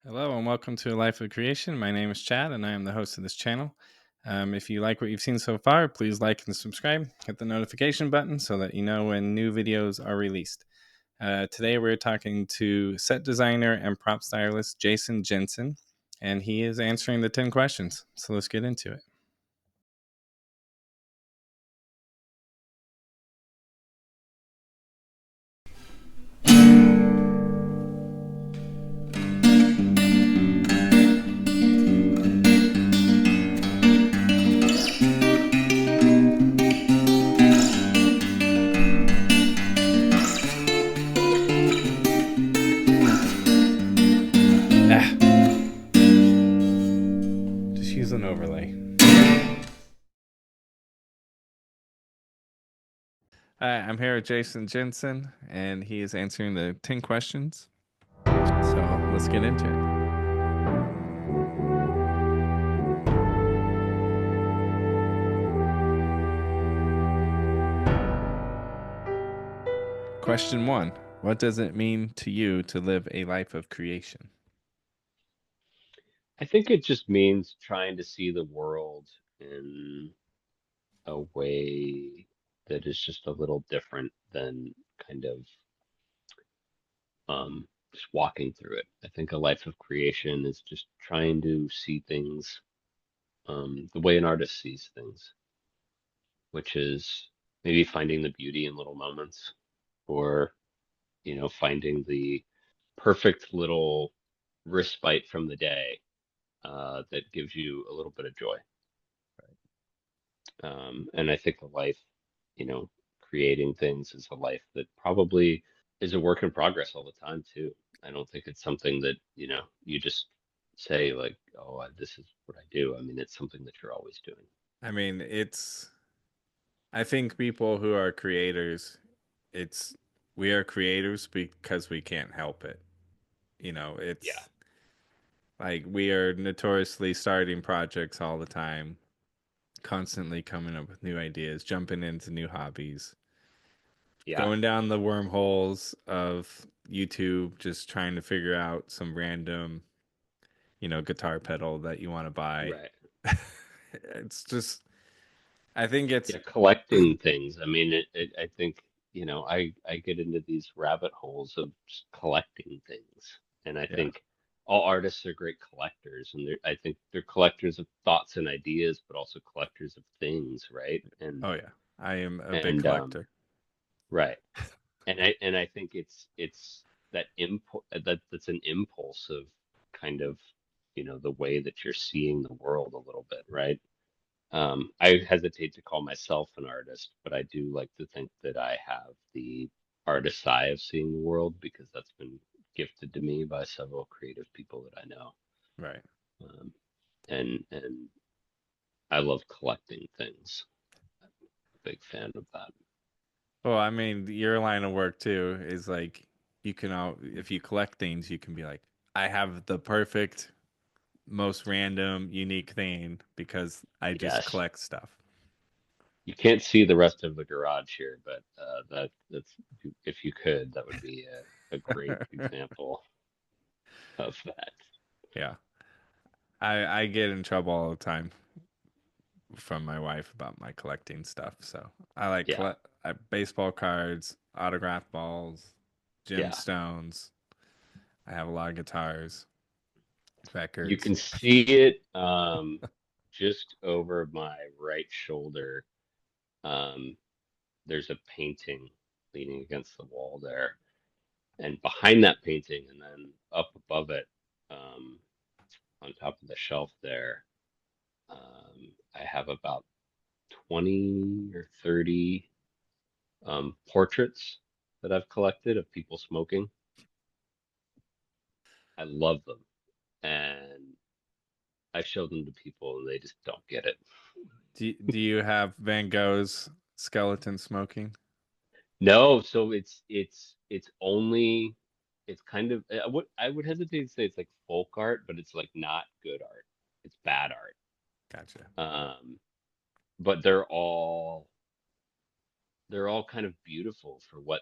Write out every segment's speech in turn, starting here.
Hello and welcome to A Life of Creation. My name is Chad and I am the host of this channel. If you like what you've seen so far, please like and subscribe. Hit the notification button so that you know when new videos are released. Today we're talking to set designer and prop stylist Jason Jensen, and he is answering the 10 questions. So let's get into it. Just use an overlay. Hi, I'm here with Jason Jensen, and he is answering the 10 questions. So let's get into it. Question 1. What does it mean to you to live a life of creation? I think it just means trying to see the world in a way that is just a little different than kind of just walking through it. I think a life of creation is just trying to see things the way an artist sees things, which is maybe finding the beauty in little moments or, finding the perfect little respite from the day that gives you a little bit of joy. And I think the life, you know, creating things is a life that probably is a work in progress all the time too. I don't think it's something that, you just say like, oh, this is what I do. I mean, it's something that you're always doing. I mean, I think people who are creators, it's, we are creators because we can't help it. Yeah, It's like we are notoriously starting projects all the time, constantly coming up with new ideas, jumping into new hobbies, yeah, going down the wormholes of YouTube, just trying to figure out some random, guitar pedal that you want to buy. right. It's just, I think it's, Yeah, collecting things. I mean, I think, I get into these rabbit holes of just collecting things. And I yeah. think all artists are great collectors. And I think they're collectors of thoughts and ideas, but also collectors of things, right? And, Oh, yeah. I am a big and, collector. right. And I think it's that that's an impulse of kind of, the way that you're seeing the world a little bit, right? I hesitate to call myself an artist, but I do like to think that I have the artist's eye of seeing the world because that's been gifted to me by several creative people that I know. Right. Um, and I love collecting things. I'm a big fan of that. Well, I mean, your line of work too is like you can all if you collect things, you can be like, I have the perfect, most random, unique thing because I just Yes, collect stuff. you can't see the rest of the garage here, but that's if you could, that would be a great example of that. Yeah. I get in trouble all the time from my wife about my collecting stuff. So I like Yeah, collect baseball cards, autograph balls, yeah. gemstones. I have a lot of guitars, You records. can see it just over my right shoulder. Um, there's a painting leaning against the wall there. And behind that painting, and then up above it, um, on top of the shelf there, I have about 20 or 30 portraits that I've collected of people smoking. I love them. And I show them to people and they just don't get it. Do you have Van Gogh's skeleton smoking? No, so it's only it's kind of I would hesitate to say it's like folk art, but it's like not good art. It's bad art. Gotcha. But they're all kind of beautiful for what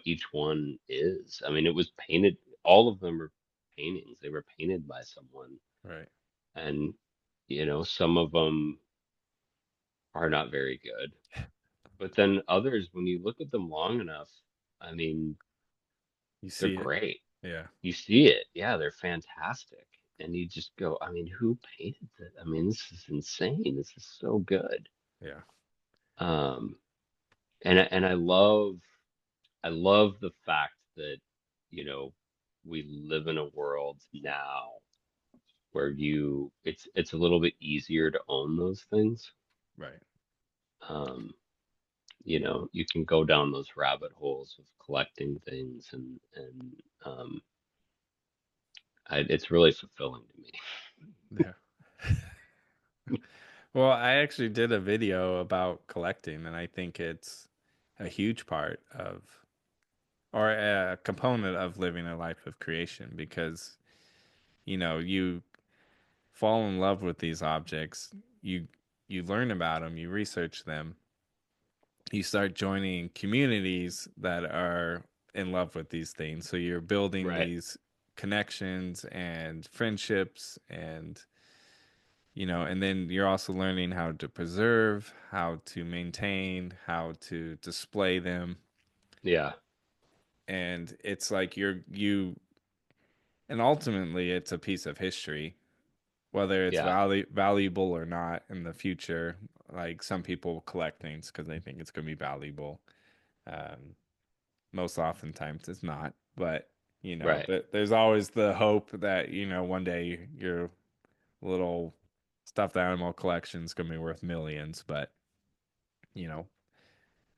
each one is. I mean, it was painted. All of them are paintings. They were painted by someone, Right. and some of them are not very good. But then others, when you look at them long enough, I mean, You they're see it. great. Yeah. You see it. Yeah, they're fantastic. And you just go, I mean, who painted this? I mean, this is insane. This is so good. Yeah. Um, and I love the fact that, you know, we live in a world now where it's a little bit easier to own those things. Right. Um, you can go down those rabbit holes of collecting things and it's really fulfilling to me. Yeah. Well, I actually did a video about collecting, and I think it's a huge part of, or a component of living a life of creation because, you fall in love with these objects, you you learn about them, you research them, you start joining communities that are in love with these things. So you're building Right. these connections and friendships and then you're also learning how to preserve, how to maintain, how to display them. Yeah. And it's like and ultimately it's a piece of history, whether it's Yeah. valuable or not in the future. Like some people collect things because they think it's going to be valuable. Um, Most oftentimes it's not, but Right. there's always the hope that one day your little stuffed animal collection is going to be worth millions. You know,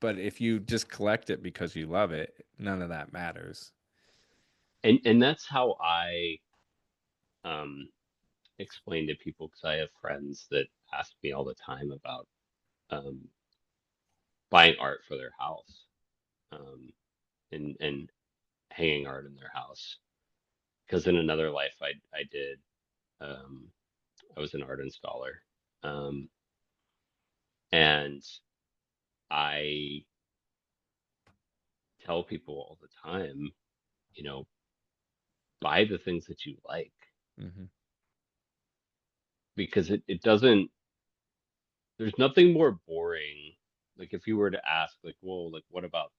but if you just collect it because you love it, none of that matters. And that's how I um explain to people, because I have friends that ask me all the time about um buying art for their house, um and hanging art in their house. Because in another life I did, um I was an art installer. Um and I tell people all the time, you know, buy the things that you like, Hmm. because it doesn't, there's nothing more boring. Like if you were to ask, like, well, like, what about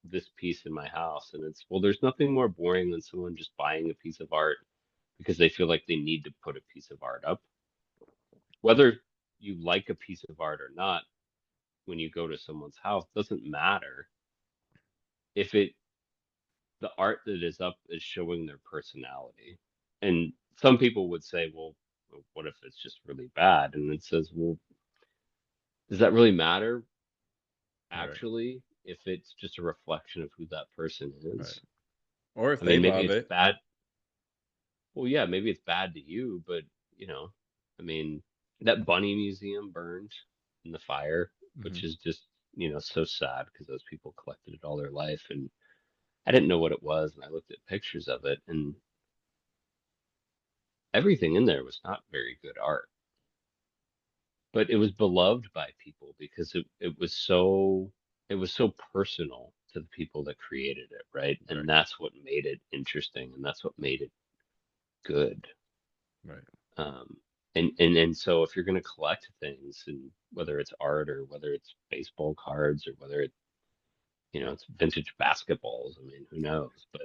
this piece in my house? And it's, well, there's nothing more boring than someone just buying a piece of art because they feel like they need to put a piece of art up. Whether you like a piece of art or not, when you go to someone's house, doesn't matter if it the art that is up is showing their personality. And some people would say, well, what if it's just really bad? And it says, well, does that really matter Right. actually if it's just a reflection of who that person Right. is? Or if I they mean, maybe love it's it. bad. Well, yeah, maybe it's bad to you, but you know, I mean, that bunny museum burned in the fire, Hmm. which is just, so sad because those people collected it all their life. And I didn't know what it was. And I looked at pictures of it, and everything in there was not very good art, but it was beloved by people because it was so personal to the people that created it, right? And Right. that's what made it interesting, and that's what made it good. Right. Um, and so if you're going to collect things, and whether it's art or whether it's baseball cards or whether it's vintage basketballs, I mean, who knows? But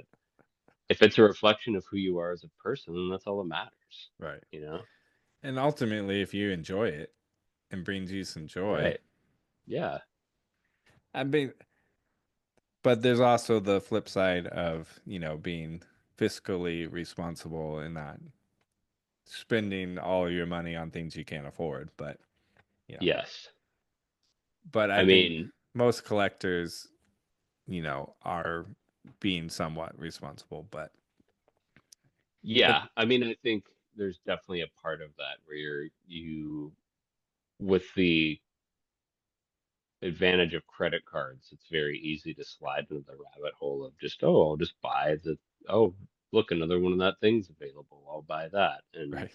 if it's a reflection of who you are as a person, then that's all that matters, Right. you know? And ultimately, if you enjoy it and brings you some joy, Right. Yeah. I mean, but there's also the flip side of, being fiscally responsible and not spending all your money on things you can't afford. You know, Yes. but I I think mean, most collectors, are being somewhat responsible. But, but yeah. I mean, I think there's definitely a part of that where with the advantage of credit cards, it's very easy to slide into the rabbit hole of just, oh, I'll just buy oh, look, another one of that thing's available. I'll buy that. And right,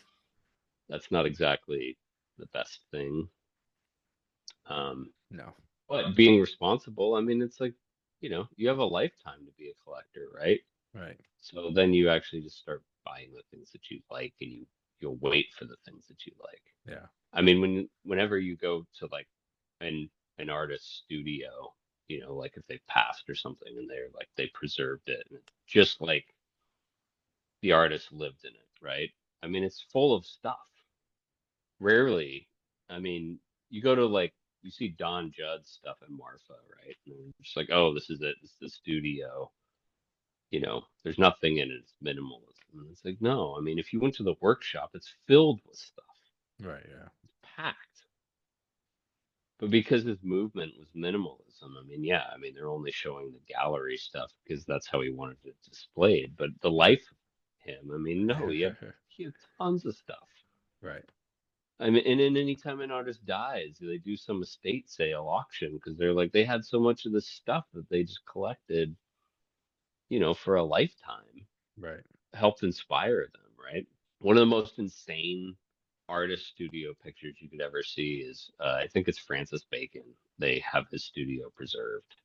that's not exactly the best thing. Um, no, but being responsible, I mean, it's like, you have a lifetime to be a collector, right? right, So then you actually just start buying the things that you like, and you'll wait for the things that you like. Yeah. I mean, whenever you go to like an an artist's studio, like if they passed or something, and they're like they preserved it, and it's just like the artist lived in it, right? I mean, it's full of stuff. Rarely, I mean, you go to like you see Don Judd's stuff in Marfa, right? And it's like, oh, this is it. This is the studio. There's nothing in it. It's minimalism. And it's like, no. I mean, if you went to the workshop, it's filled with stuff, Right. Yeah. packed. But because his movement was minimalism, I mean, yeah, I mean, they're only showing the gallery stuff because that's how he wanted it displayed. But the life of him, I mean, no, he had tons of stuff. Right. I mean, and then anytime an artist dies, they do some estate sale auction because they're like they had so much of this stuff that they just collected, for a lifetime, Right. helped inspire them, right? One of the most insane artist studio pictures you could ever see is, I think it's Francis Bacon. They have his studio preserved.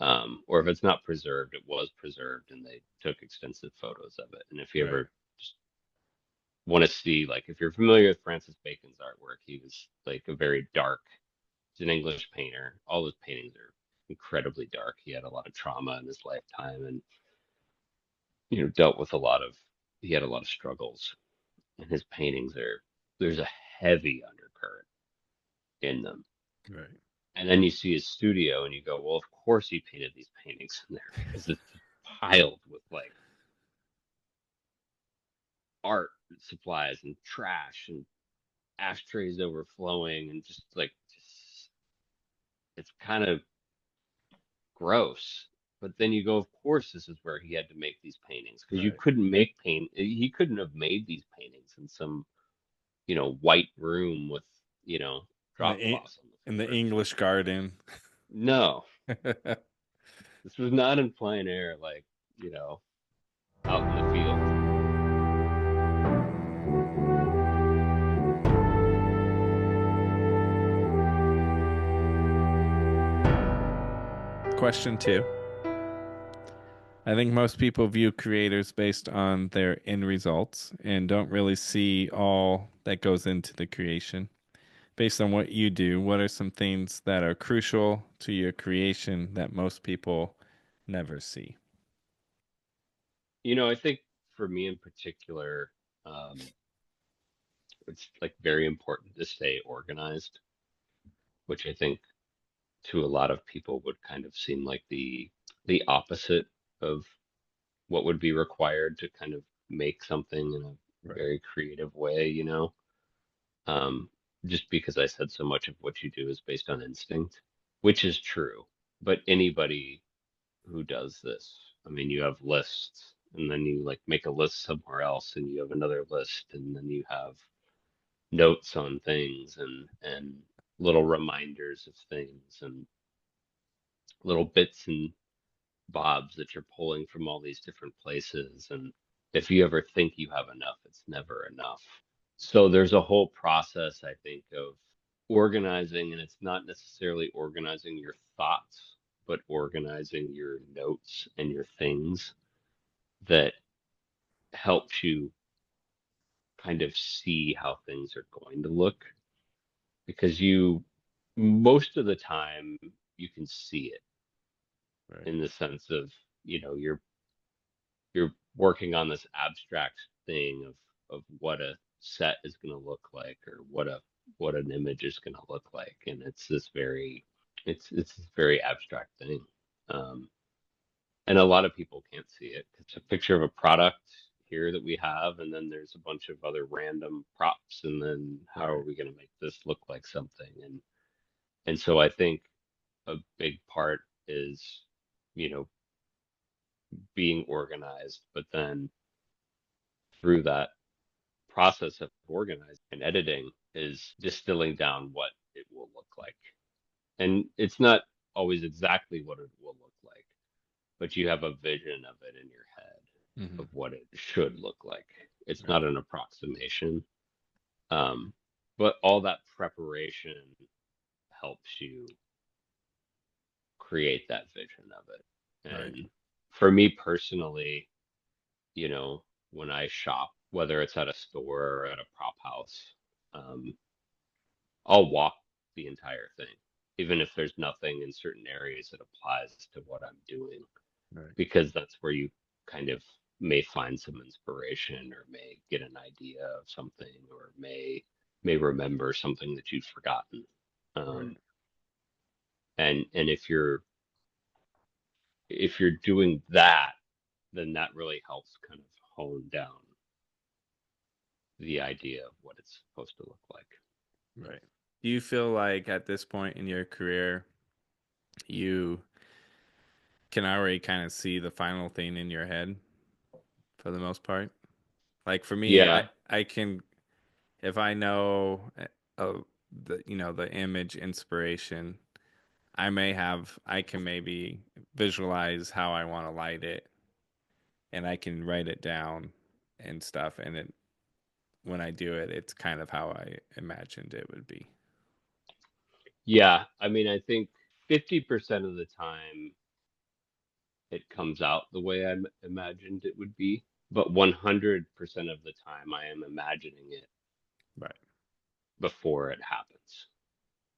Or if it's not preserved, it was preserved and they took extensive photos of it. And if you Right. ever just want to see, like, if you're familiar with Francis Bacon's artwork, he was like a very dark, he's an English painter. All his paintings are incredibly dark. He had a lot of trauma in his lifetime and, dealt with he had a lot of struggles. And his paintings there's a heavy undercurrent in them. Right. And then you see his studio and you go, well, of course he painted these paintings in there because it's just piled with like art supplies and trash and ashtrays overflowing and it's kind of gross. But then you go, of course, this is where he had to make these paintings because Right. he couldn't have made these paintings in some, white room with, In the drop cloths on the in the floor. English garden. No, this was not in plein air, like, out in the field. Question two. I think most people view creators based on their end results and don't really see all that goes into the creation. Based on what you do, what are some things that are crucial to your creation that most people never see? I think for me in particular, um, it's like very important to stay organized, which I think to a lot of people would kind of seem like the opposite of what would be required to kind of make something in a Right. very creative way. Um, just because I said so much of what you do is based on instinct, which is true. But anybody who does this, I mean, you have lists, and then you like make a list somewhere else, and you have another list, and then you have notes on things and little reminders of things and little bits and bobs that you're pulling from all these different places. And if you ever think you have enough, it's never enough. So there's a whole process, I think, of organizing, and it's not necessarily organizing your thoughts, but organizing your notes and your things that helps you kind of see how things are going to look because most of the time you can see it Right. in the sense of, you're working on this abstract thing of what a set is going to look like or what an image is going to look like, and it's this very abstract thing. um, and a lot of people can't see it. It's a picture of a product here that we have, and then there's a bunch of other random props, and then how are Right. we going to make this look like something? And so I think a big part is, you know being organized, but then through that process of organizing and editing is distilling down what it will look like. And it's not always exactly what it will look like, but you have a vision of it in your head Mm-hmm. of what it should look like. It's Right. not an approximation. Um, but all that preparation helps you create that vision of it. Right. And for me personally, you know, when I shop, whether it's at a store or at a prop house. Um, I'll walk the entire thing, even if there's nothing in certain areas that applies to what I'm doing, Right. because that's where you kind of may find some inspiration or may get an idea of something or may remember something that you've forgotten. Right. Um, and if you're doing that, then that really helps kind of hone down the idea of what it's supposed to look like. Right. Do you feel like at this point in your career, you can already kind of see the final thing in your head for the most part? Like for me, Yeah, I can, if I know the the image inspiration, I can maybe visualize how I want to light it, and I can write it down and stuff, and it when I do it, it's kind of how I imagined it would be. yeah. I mean, I think 50% of the time it comes out the way I imagined it would be, but 100% of the time I am imagining it Right. before it happens.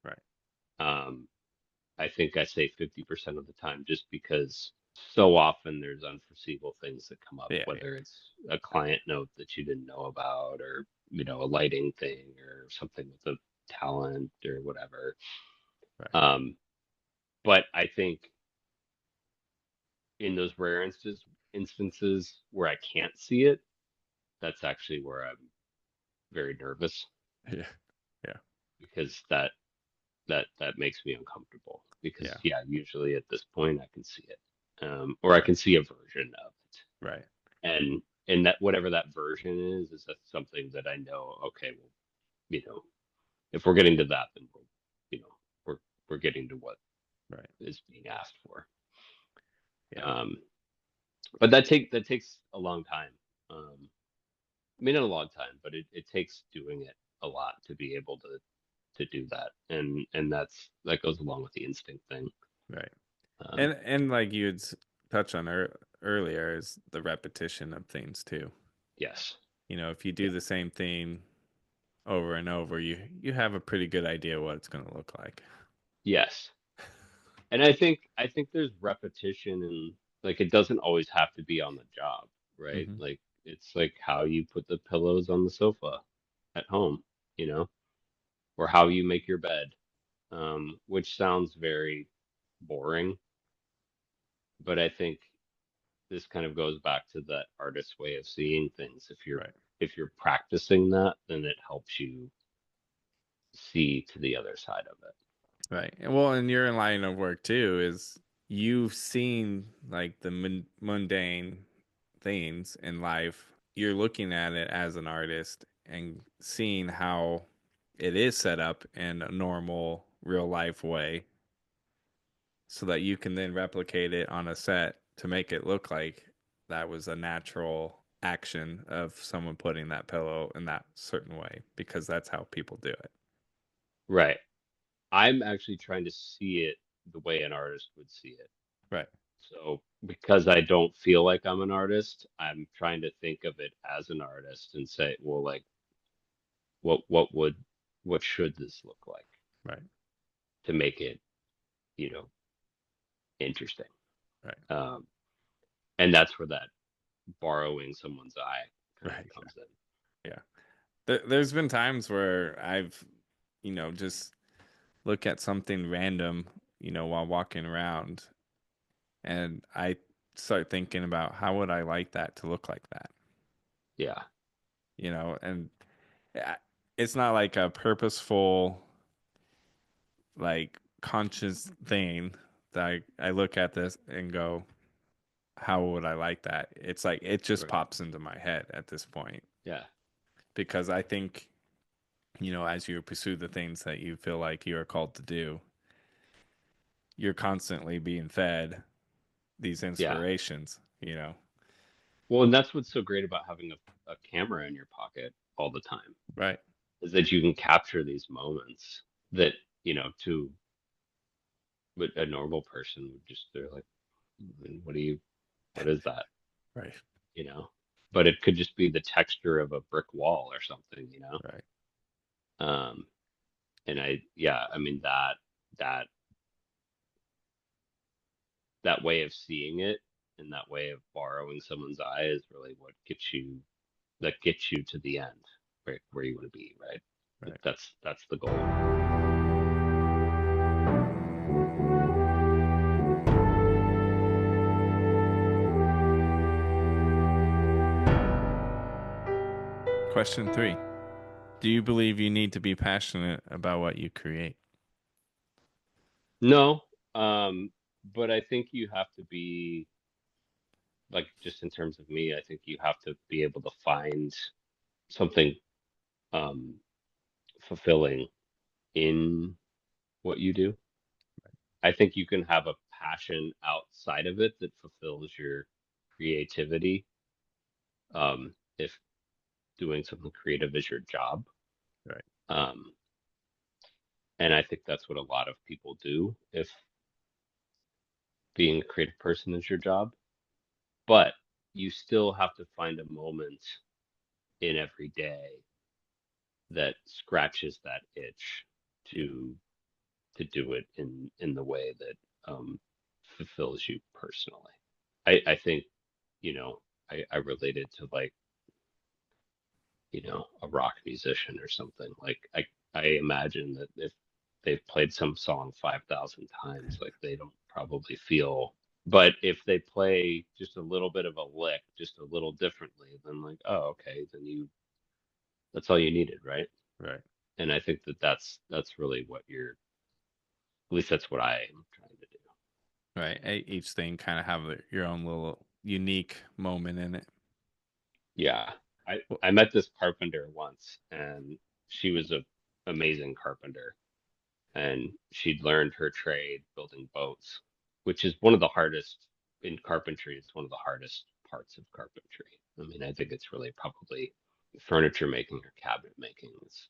Right. Um, I think I say 50% of the time just because so often there's unforeseeable things that come up, Yeah. Yeah. whether it's a client note that you didn't know about or, a lighting thing or something with a talent or whatever. Right. Um, but I think in those rare instances where I can't see it, that's actually where I'm very nervous Yeah. Yeah. because that makes me uncomfortable because Yeah. yeah, usually at this point I can see it. Or I Right. can see a version of Right. it. And that whatever that version is that something that I know, okay, well, if we're getting to that, then you know, we're we're getting to what Right. is being asked for. Yeah. Um, but that takes a long time. I mean, not a long time, but it takes doing it a lot to be able to do that, and that goes along with the instinct thing. Right. Um, And like you had touched on earlier is the repetition of things too. yes, If you do yeah, the same thing over and over, you have a pretty good idea what it's going to look like. yes, and I think there's repetition and like it doesn't always have to be on the job, right? Hmm. Like it's like how you put the pillows on the sofa at home, you know, or how you make your bed, which sounds very boring, but I think this kind of goes back to that artist way of seeing things. Right. If you're practicing that, then it helps you see to the other side of it. Right. And well, in your line of work too, is you've seen like the mundane things in life. You're looking at it as an artist and seeing how it is set up in a normal, real life way so that you can then replicate it on a set to make it look like that was a natural action of someone putting that pillow in that certain way because that's how people do it. Right. I'm actually trying to see it the way an artist would see it. Right. So because I don't feel like I'm an artist, I'm trying to think of it as an artist and say, well, like what what should this look like Right. to make it, you know, interesting. Right. Um, and that's where that borrowing someone's eye kind of Right. comes in. Yeah. There's been times where I've, just look at something random, while walking around, and I start thinking about how would I like that to look like that, Yeah. and I- it's not like a purposeful, like conscious thing that I look at this and go, how would I like that? It's like it just Right. pops into my head at this point Yeah. because I think, as you pursue the things that you feel like you are called to do, you're constantly being fed these Yeah. inspirations. Well, and that's what's so great about having a camera in your pocket all the time Right. is that you can capture these moments that, to what a normal person would just, they're like, "Mm, what is that? Right. You know? but it could just be the texture of a brick wall or something, Right. Um, and yeah, I mean that that way of seeing it and that way of borrowing someone's eye is really what gets you to the end where you want to be, right? Right. That's the goal. Question 3. Do you believe you need to be passionate about what you create? No, but I think you have to be like just in terms of me, I think you have to be able to find something um fulfilling in what you do. I think you can have a passion outside of it that fulfills your creativity. If doing something creative is your job. Right. Um, and I think that's what a lot of people do if being a creative person is your job. But you still have to find a moment in every day that scratches that itch to do it in the way that fulfills you personally. I think, you know, I relate it to like, a rock musician or something. Like I imagine that if they've played some song 5,000 times, like they don't probably feel. But if they play just a little bit of a lick, just a little differently, then like, oh, okay, then that's all you needed, right? Right. And I think that that's really what at least that's what I am trying to do. Right. Each thing kind of have your own little unique moment in it. Yeah. Well, I met this carpenter once and she was a amazing carpenter and she'd learned her trade building boats, which is one of the hardest in carpentry. It's one of the hardest parts of carpentry. I mean, I think it's really probably furniture making or cabinet making is,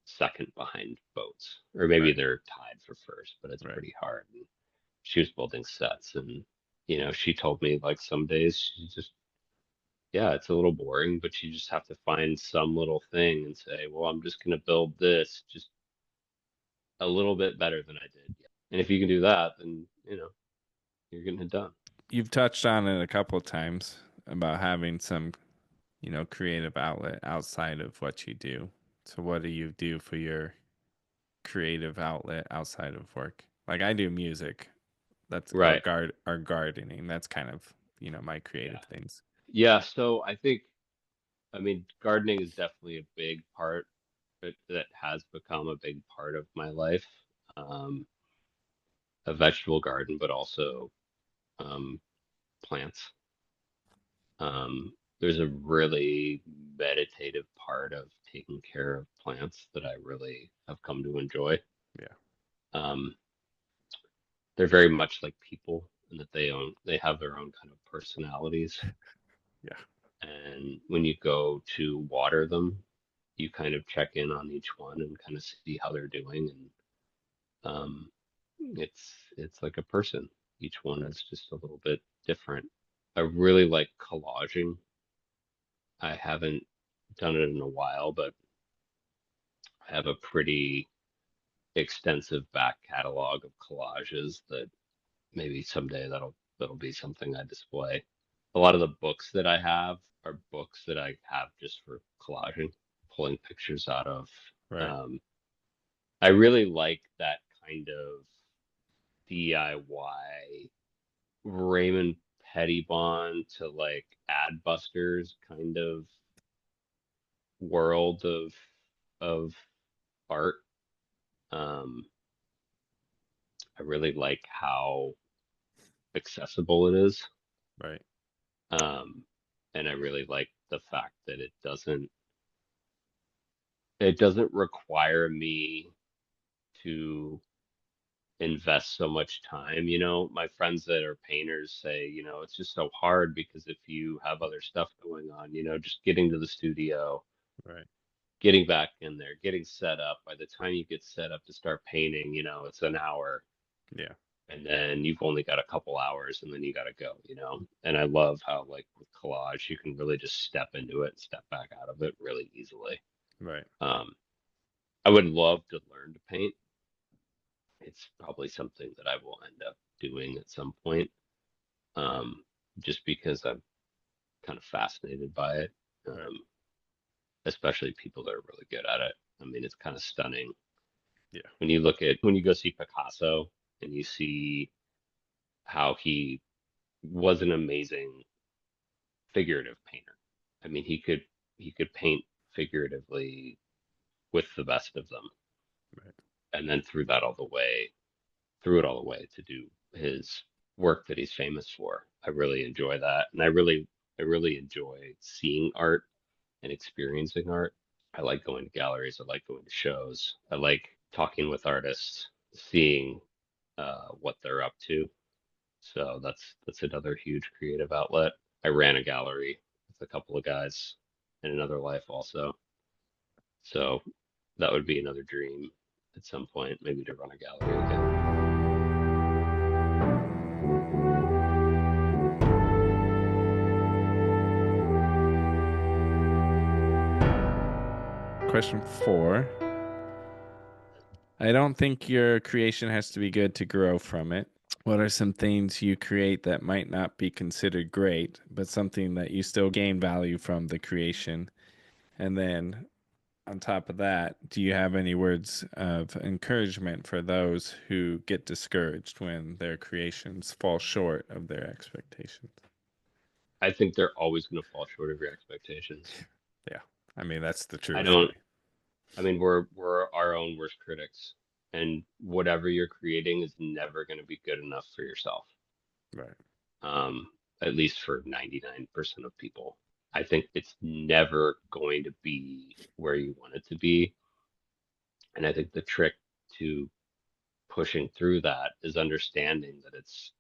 second behind boats, or maybe right. they're tied for first, but it's Right. pretty hard. And she was building sets, and she told me like some days she just, yeah, it's a little boring, but you just have to find some little thing and say, well, I'm just gonna build this just a little bit better than I did. And if you can do that, then you're getting it done. You've touched on it a couple of times about having some, creative outlet outside of what you do. So what do you do for your creative outlet outside of work? Like I do music. That's or Right. gardening. That's kind of, my Yeah. creative things. Yeah. So I think, I mean, gardening is definitely a big part that has become a big part of my life. Um, a vegetable garden, but also um, plants. There's a really meditative part of taking care of plants that I really have come to enjoy. Yeah. Um, they're very much like people in that they have their own kind of personalities. Yeah. And when you go to water them, you kind of check in on each one and kind of see how they're doing. And it's like a person. Each one Right. is just a little bit different. I really like collaging. I haven't done it in a while, but I have a pretty extensive back catalog of collages that maybe someday that'll be something I display. A lot of the books that I have are books that I have just for collaging, pulling pictures out of. Right. Um, I really like that kind of DIY Raymond Pettibon to like Adbusters kind of world of art. Um, I really like how accessible it is. Right. Um, and I really like the fact that it doesn't require me to invest so much time. My friends that are painters say, it's just so hard because if you have other stuff going on, just getting to the studio, Right. getting back in there, getting set up. By the time you get set up to start painting, it's an hour. Yeah. and then you've only got a couple hours and then you got to go, you know? And I love how like with collage, you can really just step into it and step back out of it really easily. Right. Um, I would love to learn to paint. It's probably something that I will end up doing at some point, um, just because I'm kind of fascinated by it, Right. um, especially people that are really good at it. I mean, it's kind of stunning Yeah. when you go see Picasso and you see how he was an amazing figurative painter. I mean, he could paint figuratively with the best of them, Right. and then threw it all away to do his work that he's famous for. I really enjoy that, and I really enjoy seeing art and experiencing art. I like going to galleries. I like going to shows. I like talking with artists, seeing what they're up to. So that's another huge creative outlet. I ran a gallery with a couple of guys in another life also. So that would be another dream at some point, maybe to run a gallery again. Question 4. I don't think your creation has to be good to grow from it. What are some things you create that might not be considered great, but something that you still gain value from the creation? And then on top of that, do you have any words of encouragement for those who get discouraged when their creations fall short of their expectations? I think they're always going to fall short of your expectations. Yeah. I mean, that's the I truth, don't, really. I mean, we're our own worst critics, and whatever you're creating is never going to be good enough for yourself. Right. Um, at least for 99% of people. I think it's never going to be where you want it to be. And I think the trick to pushing through that is understanding that it's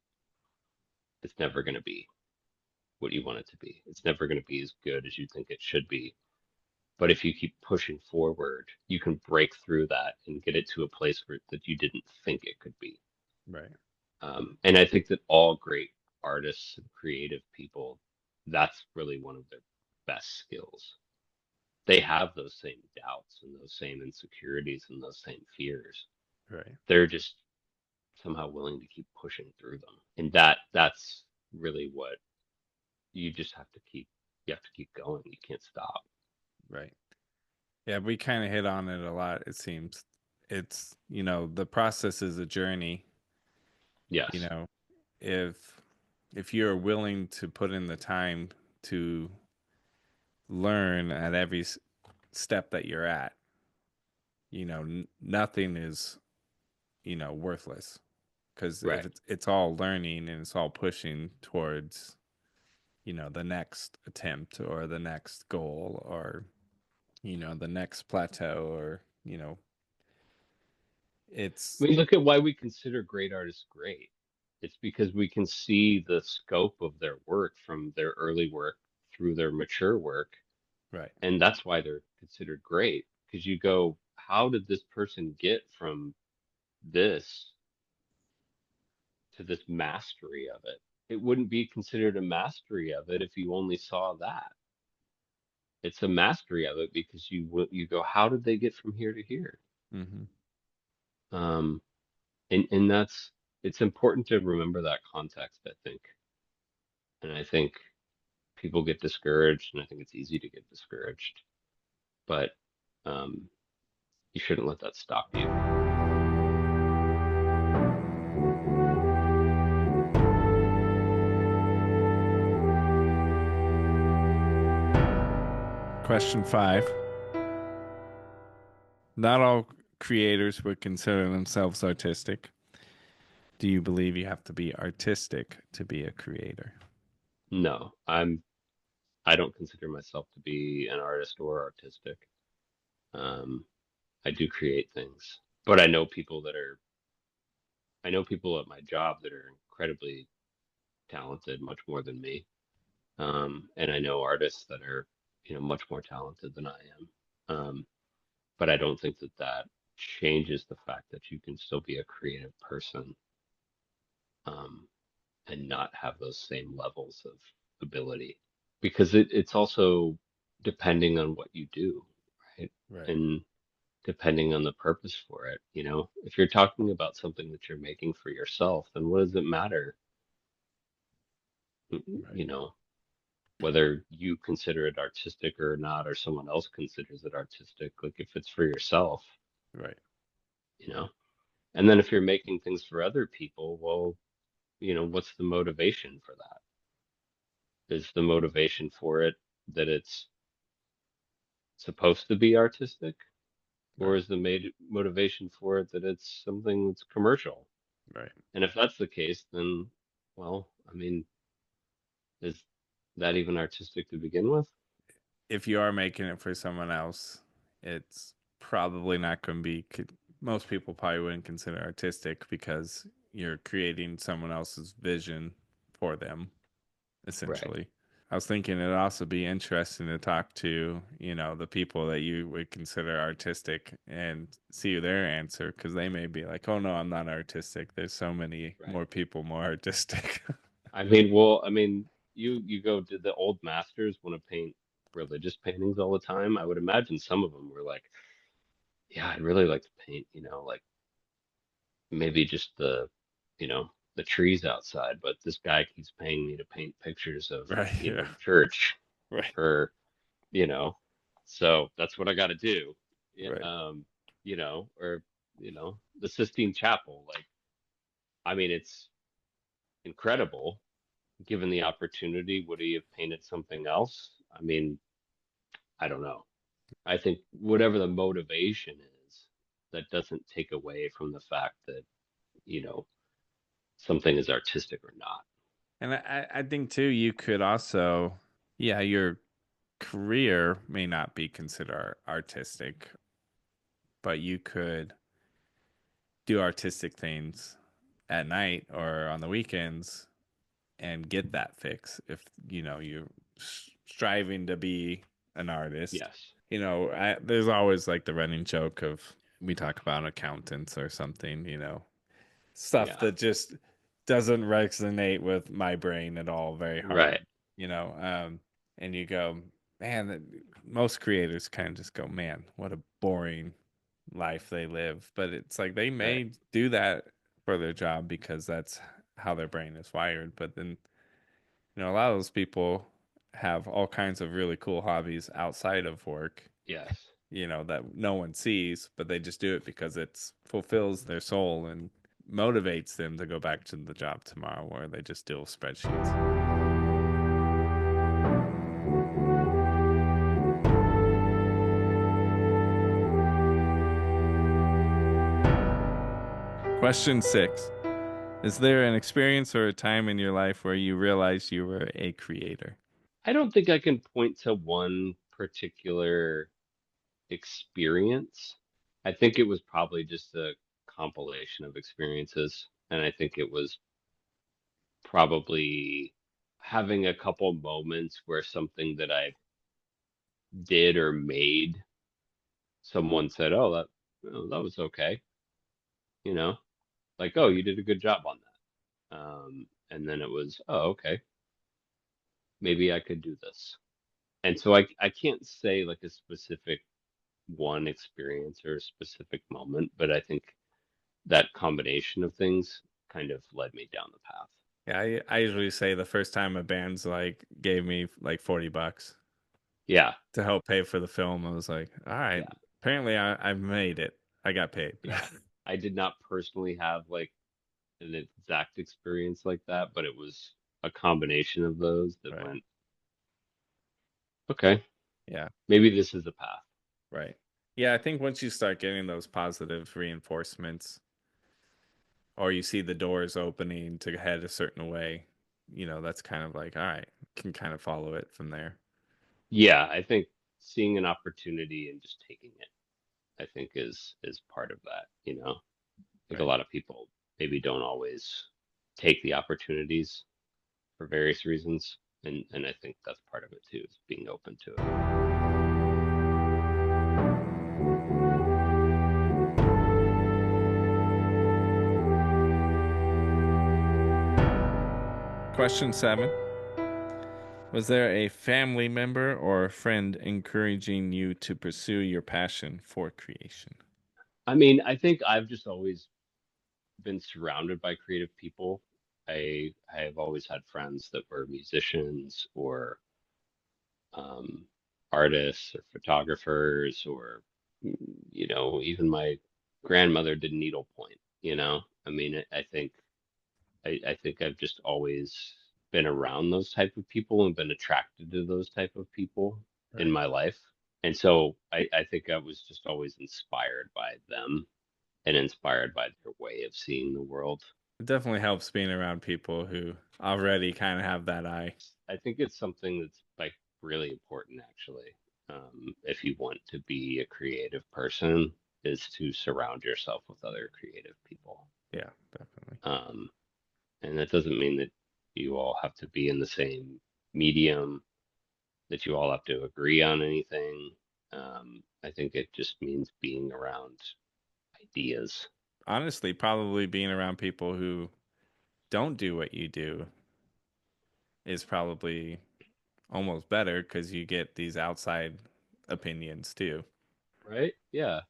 never going to be what you want it to be. It's never going to be as good as you think it should be. But if you keep pushing forward, you can break through that and get it to a place where that you didn't think it could be. Right. And I think that all great artists and creative people, that's really one of their best skills. They have those same doubts and those same insecurities and those same fears. Right. They're just somehow willing to keep pushing through them. And that's really what you have to keep going. You can't stop. Right. Yeah, we kind of hit on it a lot, it seems. It's, the process is a journey, you Yes. know. If if you're willing to put in the time to learn at every step that you're at, nothing is, worthless because if Right. it's all learning and it's all pushing towards, the next attempt or the next goal or, the next plateau or, I it's mean, look at why we consider great artists great. It's because we can see the scope of their work from their early work through their mature work. right. And that's why they're considered great. Because you go, how did this person get from this to this mastery of it? It wouldn't be considered a mastery of it if you only saw that. It's a mastery of it because you go, how did they get from here to here? Hmm. Um, and that's it's important to remember that context, I think. And I think people get discouraged, and I think it's easy to get discouraged, but um, you shouldn't let that stop you. Question 5. Not all creators would consider themselves artistic. Do you believe you have to be artistic to be a creator? No, I don't consider myself to be an artist or artistic. Um, I do create things, but I know people at my job that are incredibly talented, much more than me. And I know artists that are, much more talented than I am. But I don't think that changes the fact that you can still be a creative person. um, and not have those same levels of ability because it's also depending on what you do, right? Right. And depending on the purpose for it, if you're talking about something that you're making for yourself, then what does it matter, Right. you know, whether you consider it artistic or not, or someone else considers it artistic, like if it's for yourself, Right. you know? And then if you're making things for other people, well, what's the motivation for that? Is the motivation for it that it's supposed to be artistic, or Right. is the motivation for it that it's something that's commercial? Right. And if that's the case, then, well, I mean, is that even artistic to begin with? If you are making it for someone else, it's probably not going to be. Most people probably wouldn't consider artistic because you're creating someone else's vision for them, Right. essentially. I was thinking it'd also be interesting to talk to, the people that you would consider artistic and see their answer because they may be like, oh no, I'm not artistic. There's so many Right. more people more artistic. You go to the old masters want to paint religious paintings all the time. I would imagine some of them were like, yeah, I'd really like to paint, like maybe just the trees outside, but this guy keeps paying me to paint pictures of, Right. Yeah. the church Right. for, you know, so that's what I got to do. Yeah, Right. or the Sistine Chapel. Like, I mean, it's incredible. Given the opportunity, would he have painted something else? I mean, I don't know. I think whatever the motivation is, that doesn't take away from the fact that, you know, something is artistic or not. And I think too, you could also, yeah, your career may not be considered artistic, but you could do artistic things at night or on the weekends and get that fix if you're striving to be an artist. Yes. There's always like the running joke of we talk about accountants or something, stuff Yeah. that just doesn't resonate with my brain at all very hard, Right. you know. And you go, man, most creators kind of just go, man, what a boring life they live. But it's like they Right. may do that for their job because that's how their brain is wired. But then, a lot of those people have all kinds of really cool hobbies outside of work, Yes. that no one sees, but they just do it because it fulfills their soul and motivates them to go back to the job tomorrow where they just deal with spreadsheets. Question 6. Is there an experience or a time in your life where you realized you were a creator? I don't think I can point to one particular experience. I think it was probably just a compilation of experiences. And I think it was probably having a couple moments where something that I did or made, someone said, "Oh, that was okay," you know, like, "Oh, you did a good job on that." And then it was, "Oh, okay, maybe I could do this." And so I can't say like a specific one experience or a specific moment, but I think that combination of things kind of led me down the path. Yeah, I usually say the first time a band's like gave me like $40 Yeah, to help pay for the film, I was like, all right, yeah, apparently I made it. I got paid. yeah. I did not personally have like an exact experience like that, but it was a combination of those that Right. went, okay, Yeah. maybe this is the path. Right. Yeah, I think once you start getting those positive reinforcements or you see the doors opening to head a certain way, that's kind of like, all right, can kind of follow it from there. Yeah, I think seeing an opportunity and just taking it, I think is part of that, I think a Right. lot of people maybe don't always take the opportunities for various reasons. And I think that's part of it too, is being open to it. Question 7. Was there a family member or a friend encouraging you to pursue your passion for creation? I mean, I think I've just always been surrounded by creative people. I have always had friends that were musicians or um, artists or photographers or even my grandmother did needlepoint, you know. I mean, I think I've just always been around those type of people and been attracted to those type of people in Right. my life. And so I think I was just always inspired by them and inspired by their way of seeing the world. It definitely helps being around people who already kind of have that eye. I think it's something that's like really important actually. If you want to be a creative person, is to surround yourself with other creative people. Yeah, definitely. Um, and that doesn't mean that you all have to be in the same medium, that you all have to agree on anything. I think it just means being around ideas, Honestly, probably being around people who don't do what you do is probably almost better because you get these outside opinions too. right? Yeah.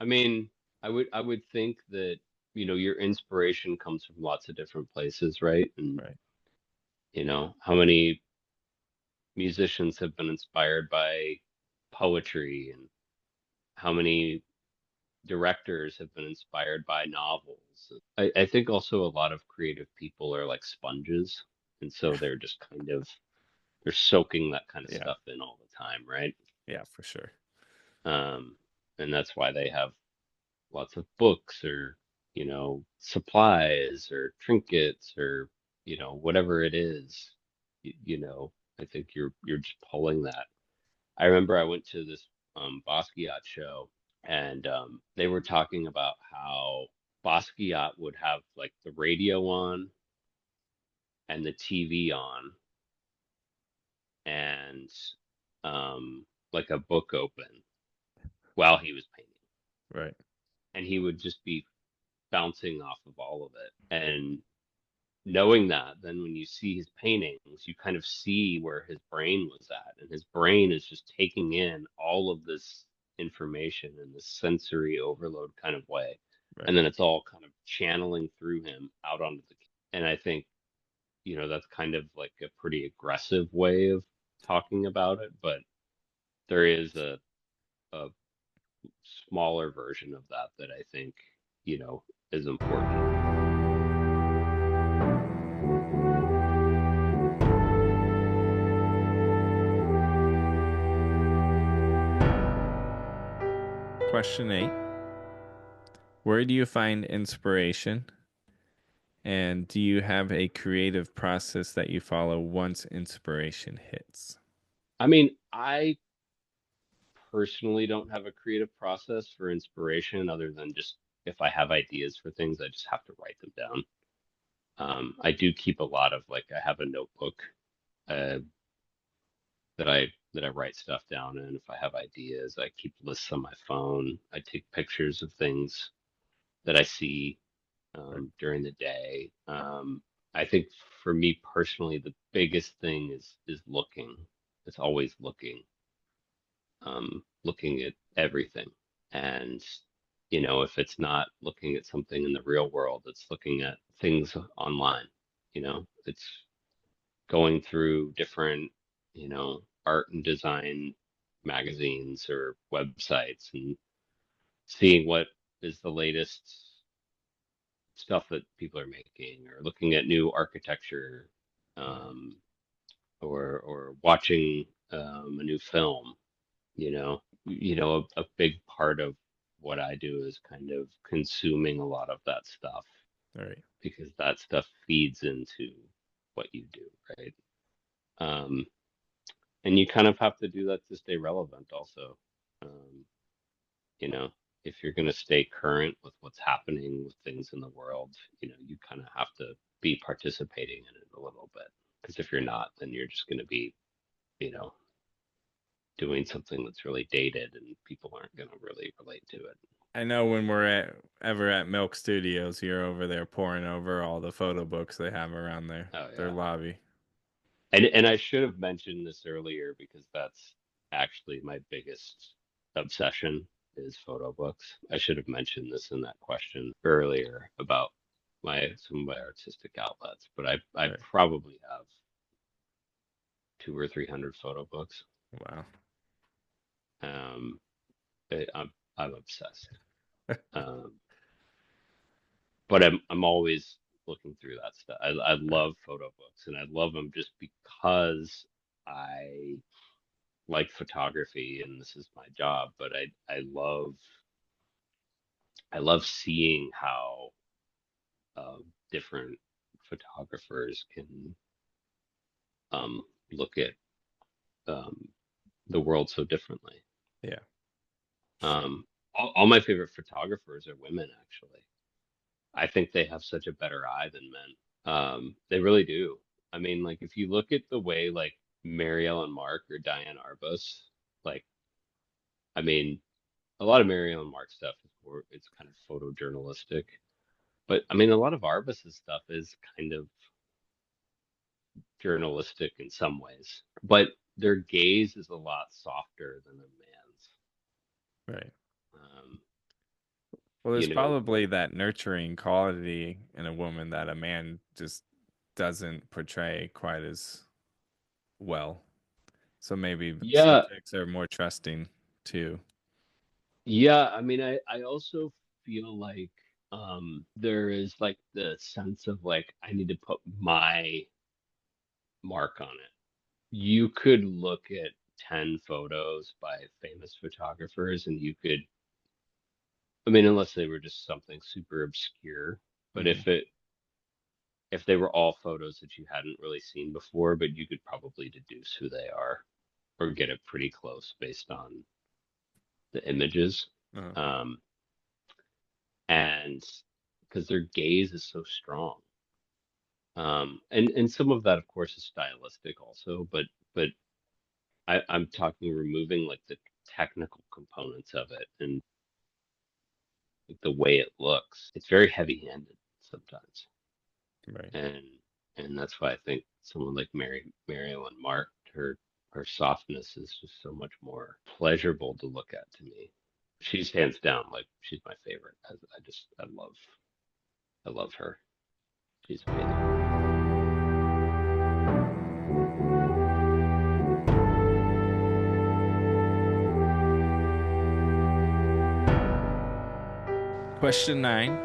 I mean, I would think that, your inspiration comes from lots of different places, right? And Right. how many musicians have been inspired by poetry and how many directors have been inspired by novels. I think also a lot of creative people are like sponges, and Yeah. so they're just kind of they're soaking that kind of Yeah. stuff in all the time, right? Yeah, for sure. Um, and that's why they have lots of books or, supplies or trinkets or, whatever it is. I think you're just pulling that. I remember I went to this Basquiat show and they were talking about how Basquiat would have like the radio on and the TV on and like a book open while he was painting. Right. And he would just be bouncing off of all of it. And knowing that, then when you see his paintings, you kind of see where his brain was at. And his brain is just taking in all of this information in this sensory overload kind of way. And Right. then it's all kind of channeling through him out onto the. And I think, that's kind of like a pretty aggressive way of talking about it, but there is a smaller version of that that I think, is important. Question 8. Where do you find inspiration? And do you have a creative process that you follow once inspiration hits? I mean, I personally don't have a creative process for inspiration other than just if I have ideas for things, I just have to write them down. I do keep a lot of like I have a notebook uh, that I write stuff down in. If I have ideas, I keep lists on my phone. I take pictures of things that I see Right. during the day. I think for me personally, the biggest thing is looking. It's always looking, looking at everything. And, if it's not looking at something in the real world, it's looking at things online. It's going through different, art and design magazines or websites and seeing what is the latest stuff that people are making or looking at new architecture, Right. um, or watching a new film. A big part of what I do is kind of consuming a lot of that stuff Right. because that stuff feeds into what you do, right? Um, and you kind of have to do that to stay relevant also. Um, you know, if you're going to stay current with what's happening with things in the world, you kind of have to be participating in it a little bit. Because if you're not, then you're just going to be, you know, doing something that's really dated and people aren't going to really relate to it. I know when ever at Milk Studios, you're over there pouring over all the photo books they have around Oh their yeah. lobby. And I should have mentioned this earlier because that's actually my biggest obsession is photo books. I should have mentioned this in that question earlier about my some of my artistic outlets, but I Right. probably have 200 or 300 photo books. Wow. Um, I'm obsessed. Um, but I'm always looking through that stuff. I Right. love photo books and I love them just because I like photography and this is my job, but I love seeing how uh, different photographers can um, look at um, the world so differently. Yeah. Um, all my favorite photographers are women, actually. I think they have such a better eye than men. They really do. I mean, like if you look at the way like Mary Ellen Mark or Diane Arbus, like I mean, a lot of Mary Ellen Mark stuff is more it's kind of photojournalistic, but I mean, a lot of Arbus's stuff is kind of journalistic in some ways, but their gaze is a lot softer than a man's. Right. Um, Well, you there's know, probably that nurturing quality in a woman that a man just doesn't portray quite as well. So maybe some yeah, chicks are more trusting too. yeah. I mean, I also feel like there is like the sense of like I need to put my mark on it. You could look at 10 photos by famous photographers and you could, I mean, unless they were just something super obscure, but Hmm. if they were all photos that you hadn't really seen before, but you could probably deduce who they are or get it pretty close based on the images. Uh, Um, and because their gaze is so strong. And some of that, of course, is stylistic also, but I'm talking removing like the technical components of it and like, the way it looks. It's very heavy-handed sometimes, right. and that's why I think someone like Mary Ellen Mark, her softness is just so much more pleasurable to look at to me. She's hands down like she's my favorite. I love her. She's amazing. Question 9.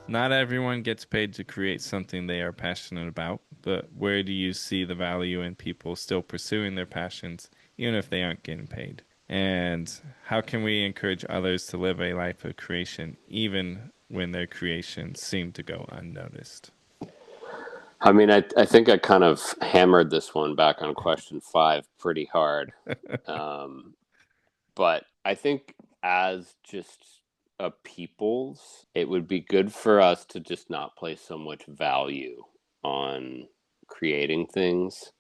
Not everyone gets paid to create something they are passionate about, but where do you see the value in people still pursuing their passions, even if they aren't getting paid? And how can we encourage others to live a life of creation, even when their creations seem to go unnoticed? I mean, I think I kind of hammered this one back on question 5 pretty hard. Um, but I think as just a peoples, it would be good for us to just not place so much value on creating things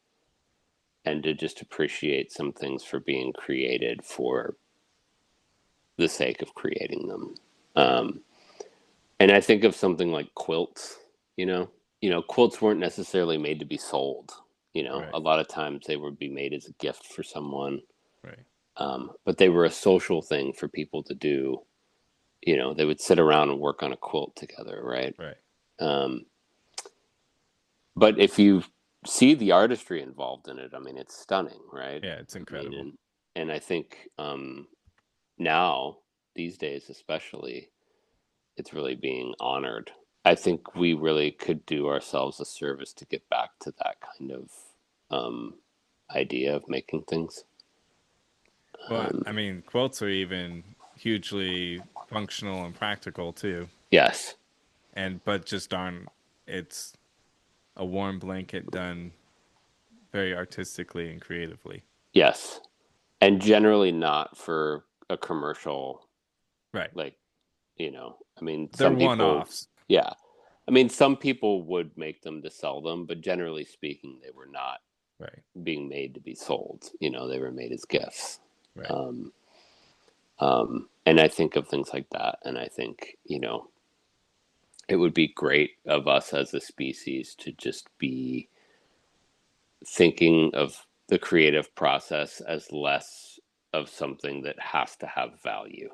and to just appreciate some things for being created for the sake of creating them. Um, and I think of something like quilts, you know, quilts weren't necessarily made to be sold. Right, A lot of times they would be made as a gift for someone, right, but they were a social thing for people to do. They would sit around and work on a quilt together, right? right. Um, but if you see the artistry involved in it, I mean, it's stunning, right? Yeah, it's I mean, incredible. and I think now, these days especially, it's really being honored. I think we really could do ourselves a service to get back to that kind of um, idea of making things. Well, Um, I mean, quilts are even hugely functional and practical too. yes, And but just aren't it's a warm blanket done very artistically and creatively. yes, and generally not for a commercial, Right. like, I mean, They're some people, one-offs. yeah. I mean, some people would make them to sell them, but generally speaking, they were not Right. being made to be sold. They were made as gifts. Right. Um, And I think of things like that, and I think, it would be great of us as a species to just be thinking of the creative process as less of something that has to have value.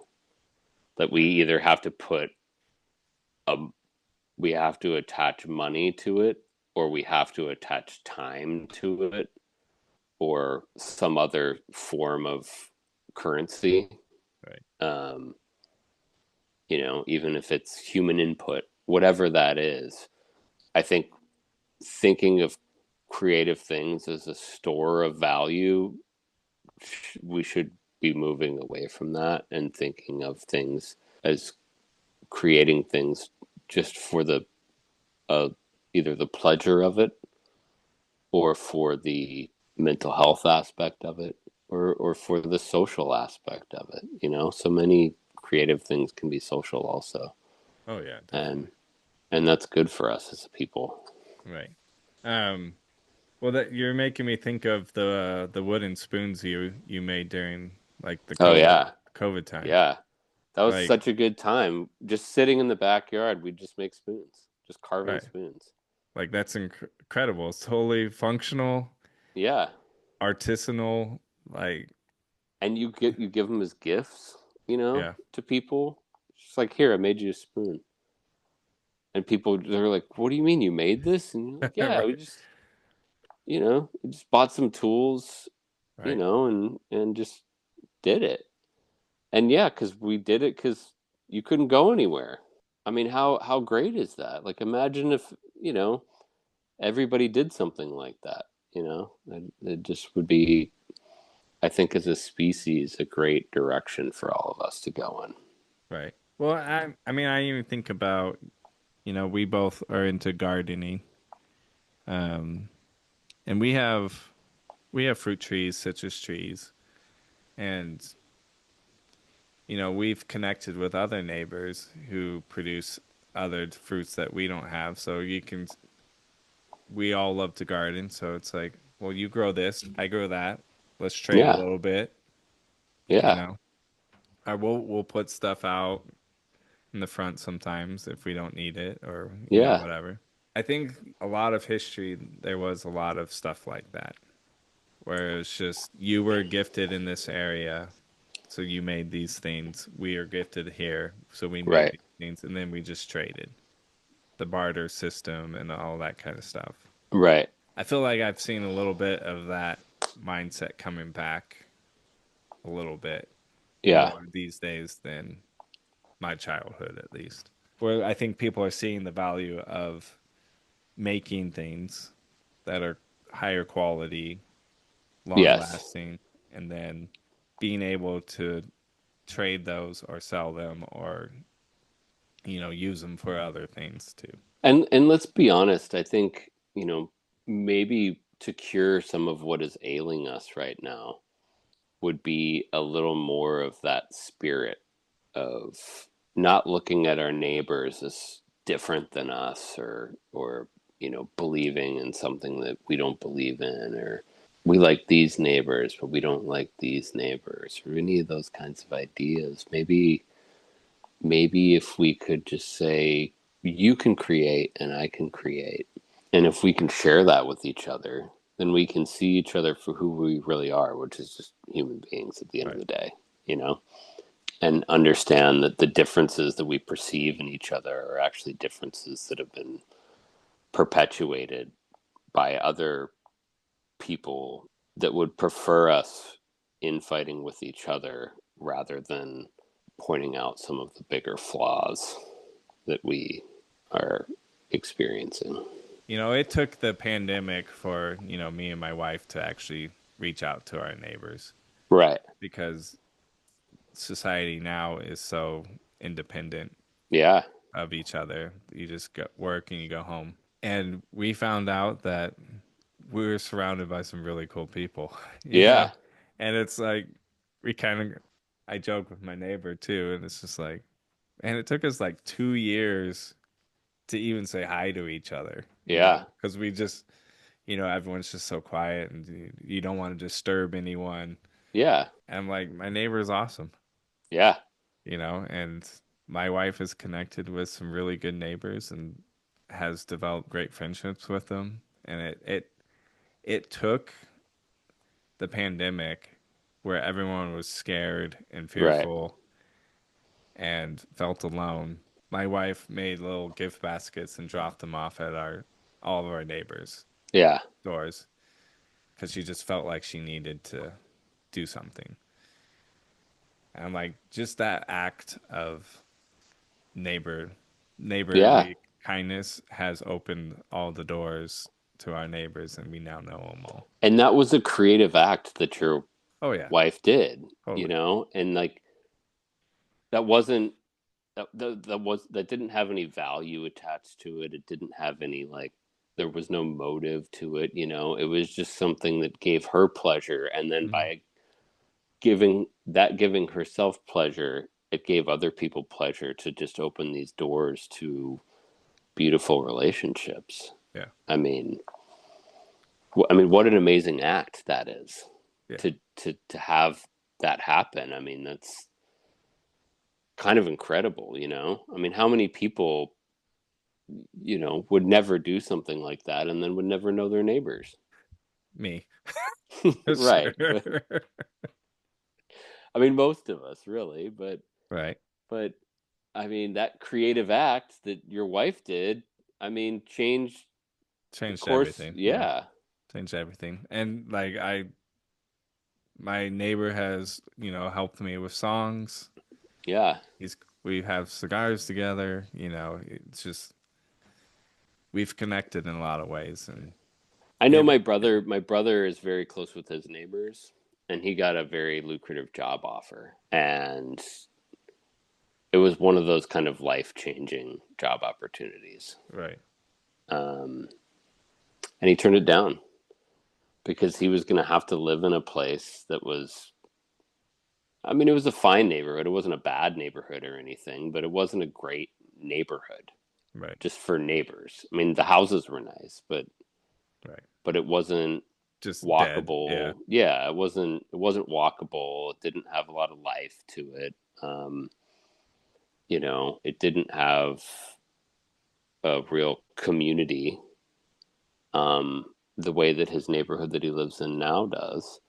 That we either have to put a we have to attach money to it, or we have to attach time to it, or some other form of currency. Right. Um, even if it's human input, whatever that is. I think thinking of creative things as a store of value, we should be moving away from that and thinking of things as creating things just for the uh, either the pleasure of it, or for the mental health aspect of it, or for the social aspect of it. So many creative things can be social also, Oh yeah, and definitely. and that's good for us as a people. Right. Um, well, that you're making me think of the wooden spoons you made during like the Oh COVID yeah, COVID time. yeah. That was Like, such a good time. Just sitting in the backyard, we'd just make spoons, just carving right. spoons. Like that's incredible. It's totally functional, Yeah, artisanal. Like, and you give them as gifts, yeah. to people. It's just like, here, I made you a spoon, and people they're like, "What do you mean you made this?" And you're like, "Yeah, Right. we just bought some tools, Right. and just did it." And yeah, because we did it because you couldn't go anywhere. I mean, how great is that? Like, imagine if everybody did something like that. It just would be, I think, as a species, a great direction for all of us to go in. Right. Well, I mean, I even think about, we both are into gardening. Um, and we have fruit trees, citrus trees, and we've connected with other neighbors who produce other fruits that we don't have. So we all love to garden. So it's like, well, you grow this, I grow that. Let's trade a Yeah, little bit. You yeah, know, we'll put stuff out in the front sometimes if we don't need it, or yeah, whatever. I think a lot of history there was a lot of stuff like that, where it's just you were gifted in this area, so you made these things. We are gifted here, so we made right, these things, and then we just traded the barter system and all that kind of stuff. right, I feel like I've seen a little bit of that mindset coming back a little bit yeah, more these days than my childhood, at least. Where I think people are seeing the value of making things that are higher quality, long yes, lasting, and then being able to trade those or sell them or use them for other things too. and let's be honest. I think maybe to cure some of what is ailing us right now would be a little more of that spirit of not looking at our neighbors as different than us, or believing in something that we don't believe in, or we like these neighbors but we don't like these neighbors, or any of those kinds of ideas. Maybe if we could just say, you can create and I can create, and if we can share that with each other, then we can see each other for who we really are, which is just human beings at the end of Right. the day, you know and understand that the differences that we perceive in each other are actually differences that have been perpetuated by other people that would prefer us infighting with each other, rather than pointing out some of the bigger flaws that we are experiencing. It took the pandemic for, me and my wife to actually reach out to our neighbors Right. because society now is so independent Yeah. of each other. You just go work and you go home. And we found out that we were surrounded by some really cool people, you know? Yeah. And it's like, we kind of, I joke with my neighbor too, and it's just like, and it took us like 2 years to even say hi to each other, Yeah. because we just, everyone's just so quiet and you don't want to disturb anyone. Yeah. And I'm like, my neighbor is awesome. Yeah. And my wife is connected with some really good neighbors and has developed great friendships with them. And it took the pandemic where everyone was scared and Right. fearful and felt alone. My wife made little gift baskets and dropped them off at our all of our neighbors' Yeah. doors because she just felt like she needed to do something. And like just that act of neighbor Yeah. neighborly kindness has opened all the doors to our neighbors, and we now know them all. And that was a creative act that your Oh yeah, wife did, totally. and like that wasn't that didn't have any value attached to it. It didn't have any like there was no motive to it. It was just something that gave her pleasure, and then Mhm. by giving herself pleasure, it gave other people pleasure to just open these doors to beautiful relationships. Yeah, I mean, what an amazing act that is yeah, to have that happen. I mean, that's kind of incredible. I mean, how many people would never do something like that and then would never know their neighbors? me. Right. Sure. But I mean, most of us really, Right. but I mean, that creative act that your wife did, I mean, changed the Changed course. everything. Yeah, Yeah. changed everything. And like my neighbor has helped me with songs. Yeah. He's we have cigars together. It's just we've connected in a lot of ways, and I know it my brother is very close with his neighbors, and he got a very lucrative job offer, and it was one of those kind of life-changing job opportunities. right, Um, and he turned it down because he was going to have to live in a place that was, I mean, it was a fine neighborhood. It wasn't a bad neighborhood or anything, but it wasn't a great neighborhood right, just for neighbors. I mean, the houses were nice, right. but it wasn't Just dead. Yeah, walkable. Yeah, it wasn't walkable. It didn't have a lot of life to it. Um, it didn't have a real community the way that his neighborhood that he lives in now does.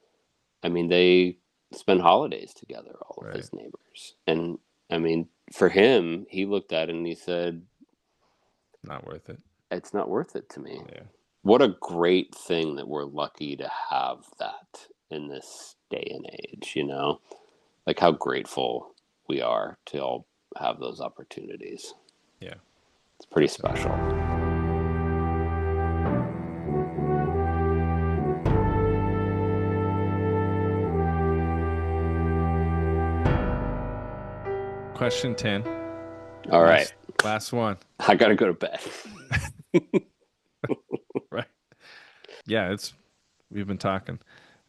I mean, they spend holidays together, all of right. his neighbors. And I mean, for him, he looked at it and he said, Not worth it. it's not worth it to me. Yeah, What a great thing that we're lucky to have that in this day and age. Like how grateful we are to all have those opportunities. yeah, It's pretty definitely. special. Question 10. All right. Last one. I got to go to bed. Right. Yeah, it's we've been talking.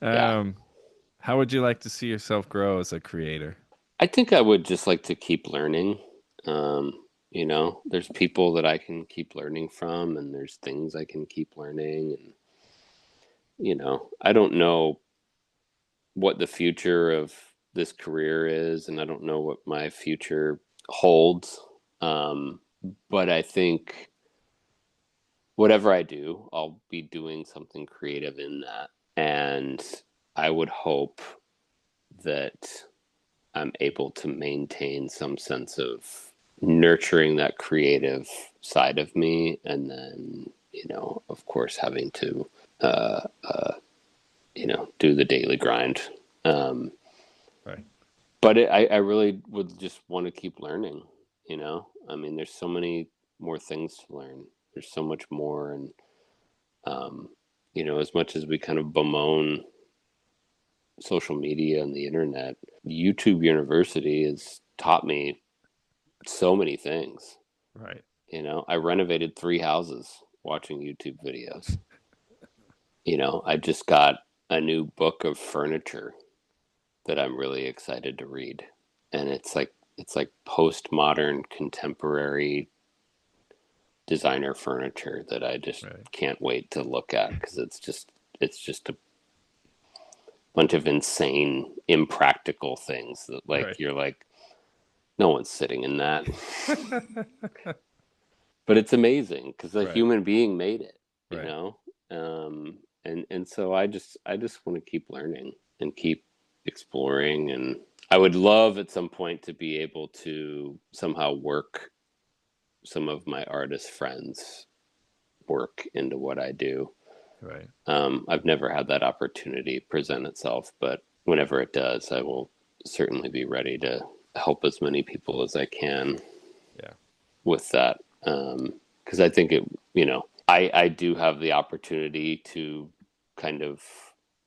Yeah. Um, how would you like to see yourself grow as a creator? I think I would just like to keep learning. There's people that I can keep learning from, and there's things I can keep learning. And, I don't know what the future of this career is, and I don't know what my future holds. Um, but I think whatever I do, I'll be doing something creative in that. And I would hope that I'm able to maintain some sense of nurturing that creative side of me, and then of course having to uh, do the daily grind. Um, Right. but I really would just want to keep learning. I mean, there's so many more things to learn. There's so much more, and um, as much as we kind of bemoan social media and the internet, YouTube University has taught me so many things. Right. I renovated 3 houses watching YouTube videos. I just got a new book of furniture that I'm really excited to read. And it's like postmodern contemporary designer furniture that I just Right. can't wait to look at because it's just bunch of insane, impractical things that like Right. you're like, no one's sitting in that. But it's amazing because a Right. human being made it, you Right. know. And so I just want to keep learning and keep exploring, and I would love at some point to be able to somehow work some of my artist friends' work into what I do. Right. I've never had that opportunity present itself, but whenever it does, I will certainly be ready to help as many people as I can Yeah. with that. Because I think it, I do have the opportunity to kind of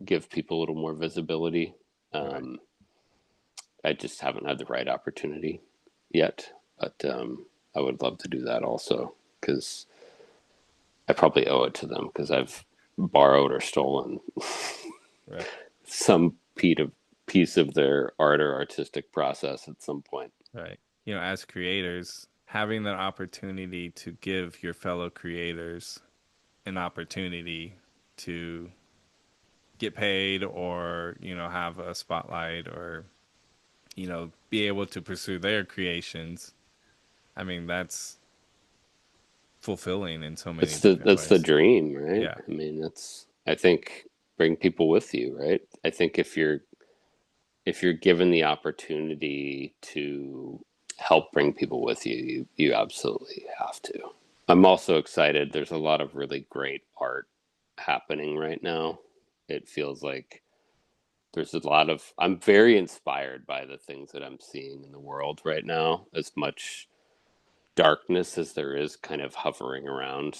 give people a little more visibility. Right. Um, I just haven't had the right opportunity yet, but I would love to do that also because I probably owe it to them because I've borrowed or stolen Right. some piece of their art or artistic process at some point. Right. As creators, having that opportunity to give your fellow creators an opportunity to get paid or, have a spotlight or, be able to pursue their creations. I mean, that's fulfilling in so many That's the different that's the ways. dream, right? Yeah. I mean, I think bring people with you, right? I think if you're given the opportunity to help bring people with you, you absolutely have to. I'm also excited. There's a lot of really great art happening right now. It feels like there's a lot of I'm very inspired by the things that I'm seeing in the world right now. As much darkness as there is kind of hovering around,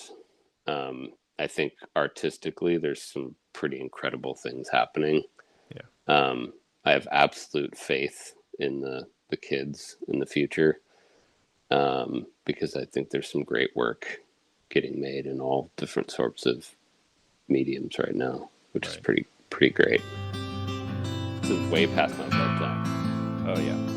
I think artistically there's some pretty incredible things happening. Yeah. um, I have absolute faith in the kids in the future, because I think there's some great work getting made in all different sorts of mediums right now, which is Right. pretty great. This is way past my bedtime. Oh, yeah.